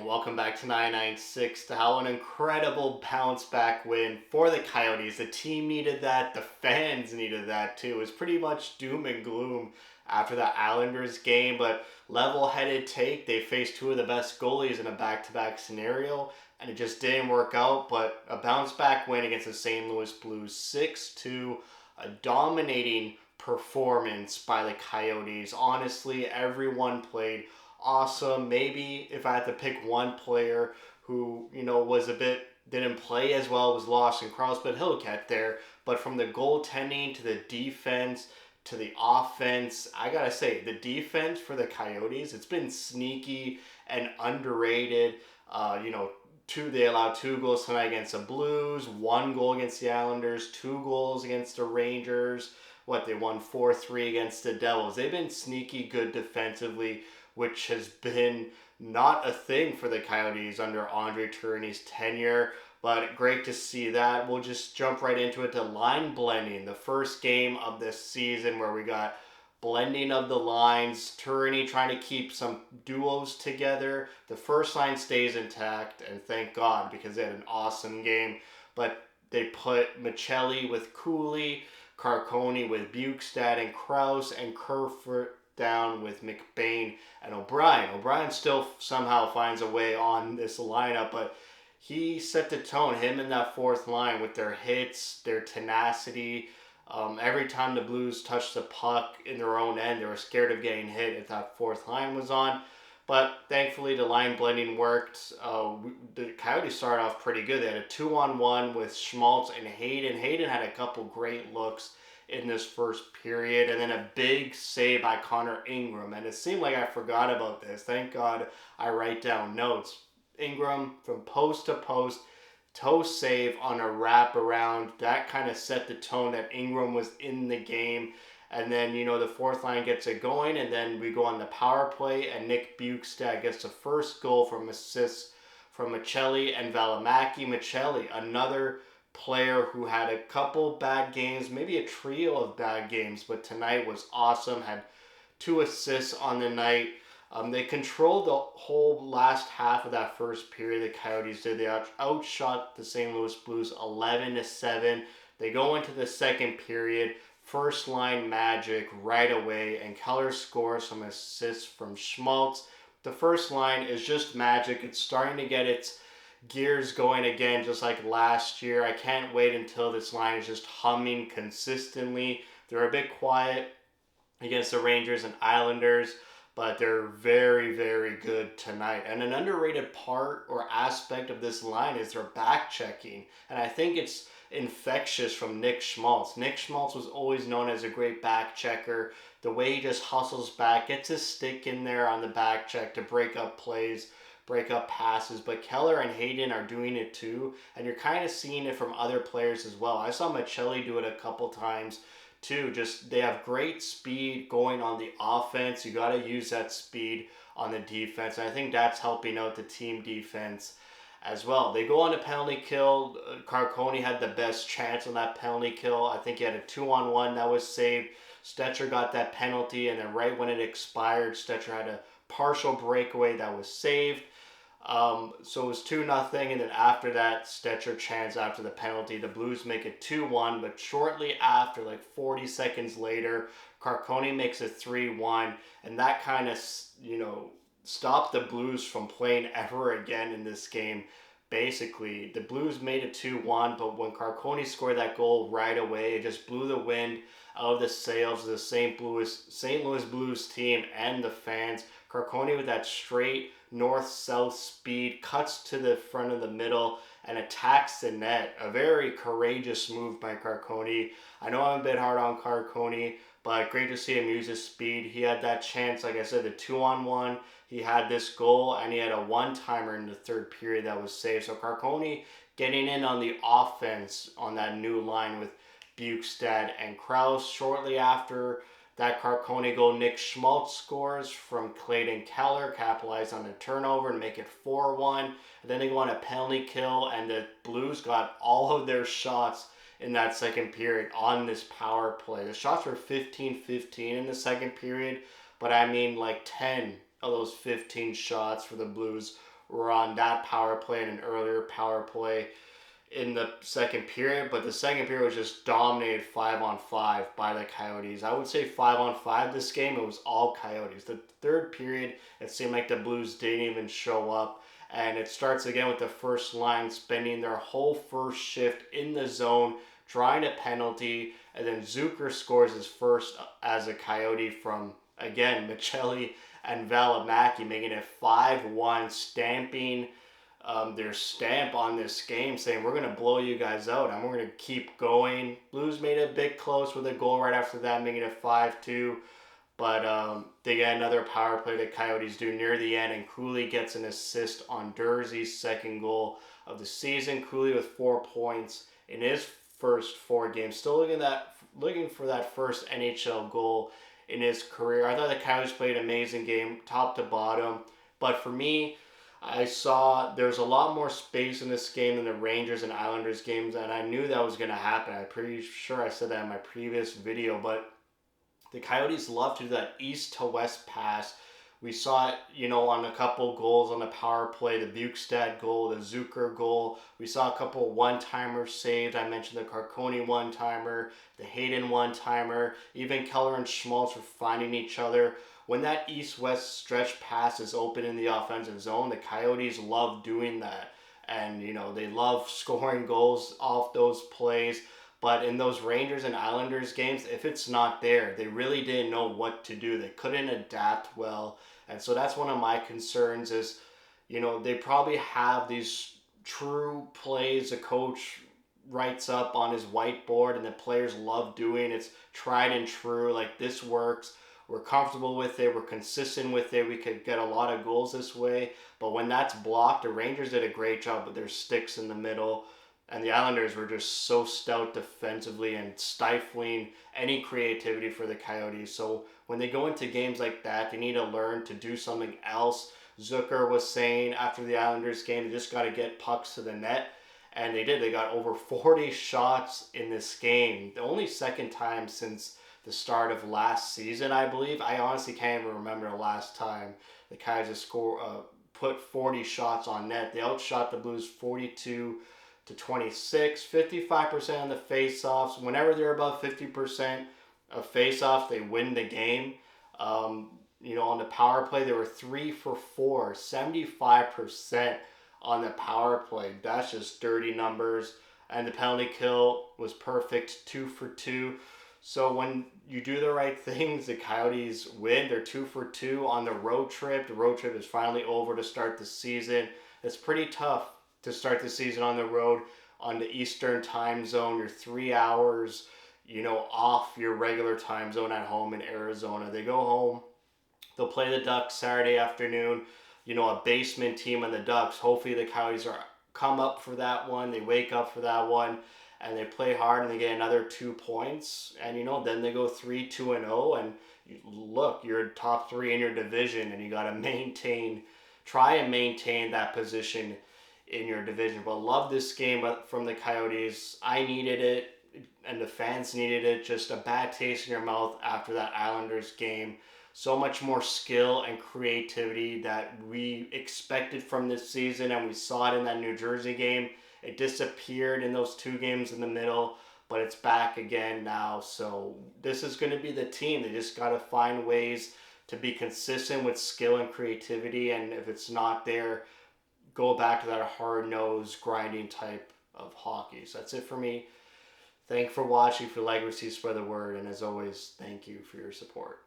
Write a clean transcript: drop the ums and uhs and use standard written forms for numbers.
welcome back to 996 to how an incredible bounce back win for the Coyotes. The team needed that, the fans needed that too. It was pretty much doom and gloom after the Islanders game, but level-headed take. They faced two of the best goalies in a back-to-back scenario, and it just didn't work out, but a bounce back win against the St. Louis Blues 6-2, a dominating performance by the Coyotes. Honestly, everyone played awesome. Maybe if I had to pick one player who, was a bit didn't play as well, was lost in Cross, but he'll get there. But from the goaltending to the defense to the offense, I gotta say the defense for the Coyotes, it's been sneaky and underrated. They allowed 2 goals tonight against the Blues, 1 goal against the Islanders, 2 goals against the Rangers. They won 4-3 against the Devils. They've been sneaky good defensively, which has been not a thing for the Coyotes under Andre Tourigny's tenure, but great to see that. We'll just jump right into it to line blending, the first game of this season where we got blending of the lines, Tourigny trying to keep some duos together. The first line stays intact, and thank God, because they had an awesome game, but they put Michelli with Cooley, Carcone with Bukestad and Krause, and Kerfoot down with McBain and O'Brien. O'Brien still somehow finds a way on this lineup, but he set the tone, him and that fourth line with their hits, their tenacity. Every time the Blues touched the puck in their own end, they were scared of getting hit if that fourth line was on. But thankfully, the line blending worked. The Coyotes started off pretty good. They had a 2-on-1 with Schmaltz and Hayden. Hayden had a couple great looks in this first period, and then a big save by Connor Ingram. And it seemed like I forgot about this. Thank God I write down notes. Ingram from post to post, toe save on a wraparound. That kind of set the tone that Ingram was in the game. And then, the fourth line gets it going, and then we go on the power play, and Nick Bukestad gets the first goal from assists from Michelli and Valimaki. Michelli, another player who had a couple bad games, maybe a trio of bad games, but tonight was awesome, had 2 assists on the night. They controlled the whole last half of that first period, the Coyotes did. They outshot the St. Louis Blues 11-7. They go into the second period, first line magic right away, and Keller scores some assists from Schmaltz. The first line is just magic. It's starting to get its gears going again, just like last year. I can't wait until this line is just humming consistently. They're a bit quiet against the Rangers and Islanders, but they're very, very good tonight. And an underrated part or aspect of this line is their back checking. And I think it's infectious from Nick Schmaltz. Nick Schmaltz was always known as a great back checker. The way he just hustles back, gets his stick in there on the back check to break up plays, break up passes. But Keller and Hayden are doing it too, and you're kind of seeing it from other players as well. I saw Michelli do it a couple times too. Just they have great speed going on the offense. You got to use that speed on the defense, and I think that's helping out the team defense as well. They go on a penalty kill. Carcone had the best chance on that penalty kill. I think he had a 2-on-1 that was saved. Stetcher got that penalty, and then right when it expired, Stetcher had a partial breakaway that was saved. So it was 2-0, and then after that, Stetcher chance after the penalty. The Blues make it 2-1, but shortly after, like 40 seconds later, Carcone makes it 3-1, and that kind of, stopped the Blues from playing ever again in this game. Basically, the Blues made it 2-1, but when Carcone scored that goal right away, it just blew the wind out of the sails of the St. Louis Blues team and the fans. Carcone with that straight north-south speed cuts to the front of the middle and attacks the net. A very courageous move by Carcone. I know I'm a bit hard on Carcone, but great to see him use his speed. He had that chance, like I said, the 2-on-1. He had this goal, and he had a one-timer in the third period that was saved. So Carcone getting in on the offense on that new line with Bukestad and Krause. Shortly after that Carcone goal, Nick Schmaltz scores from Clayton Keller, capitalized on the turnover and make it 4-1. And then they go on a penalty kill, and the Blues got all of their shots in that second period on this power play. The shots were 15-15 in the second period, but I mean like 10 of those 15 shots for the Blues were on that power play and an earlier power play in the second period, but the second period was just dominated 5-on-5 by the Coyotes. I would say 5-on-5 this game, it was all Coyotes. The third period, it seemed like the Blues didn't even show up. And it starts again with the first line spending their whole first shift in the zone, drawing a penalty, and then Zucker scores his first as a Coyote from, again, Michelli and Valimaki, making it 5-1, stamping their stamp on this game, saying we're going to blow you guys out and we're going to keep going. Blues made it a bit close with a goal right after that, making it 5-2. But they get another power play the Coyotes do near the end, and Cooley gets an assist on Durzee's second goal of the season. Cooley with 4 points in his first 4 games. Still looking for that first NHL goal in his career. I thought the Coyotes played an amazing game, top to bottom. But for me, I saw there's a lot more space in this game than the Rangers and Islanders games, and I knew that was going to happen. I'm pretty sure I said that in my previous video, but the Coyotes love to do that east to west pass. We saw it, on a couple goals on the power play, the Bukestad goal, the Zucker goal. We saw a couple one-timers saved. I mentioned the Carcone one-timer, the Hayden one-timer. Even Keller and Schmaltz were finding each other. When that east-west stretch pass is open in the offensive zone, the Coyotes love doing that. And, they love scoring goals off those plays. But in those Rangers and Islanders games, if it's not there, they really didn't know what to do. They couldn't adapt well. And so that's one of my concerns is, they probably have these true plays a coach writes up on his whiteboard and the players love doing. It's tried and true. Like, this works. We're comfortable with it. We're consistent with it. We could get a lot of goals this way. But when that's blocked, the Rangers did a great job with their sticks in the middle. And the Islanders were just so stout defensively and stifling any creativity for the Coyotes. So when they go into games like that, they need to learn to do something else. Zucker was saying after the Islanders game, they just got to get pucks to the net. And they did. They got over 40 shots in this game. The only second time since the start of last season, I believe. I honestly can't even remember the last time the Coyotes put 40 shots on net. They outshot the Blues 42 to 26, 55% on the face-offs. Whenever they're above 50% of face-offs, they win the game. On the power play, they were 3 for 4, 75% on the power play. That's just dirty numbers. And the penalty kill was perfect, 2 for 2. So when you do the right things, the Coyotes win. They're 2 for 2 on the road trip. The road trip is finally over to start the season. It's pretty tough to start the season on the road on the Eastern time zone. You're 3 hours, off your regular time zone at home in Arizona. They go home. They'll play the Ducks Saturday afternoon. A basement team on the Ducks. Hopefully the Coyotes come up for that one. They wake up for that one. And they play hard and they get another 2 points. And, then they go 3-2-0. And you're top 3 in your division. And you got to try and maintain that position in your division. But love this game from the Coyotes. I needed it, and the fans needed it. Just a bad taste in your mouth after that Islanders game. So much more skill and creativity that we expected from this season, and we saw it in that New Jersey game. It disappeared in those 2 games in the middle, but it's back again now. So this is going to be the team. They just got to find ways to be consistent with skill and creativity, and if it's not there, go back to that hard-nosed, grinding type of hockey. So that's it for me. Thank you for watching. If you like what you see, spread the word. And as always, thank you for your support.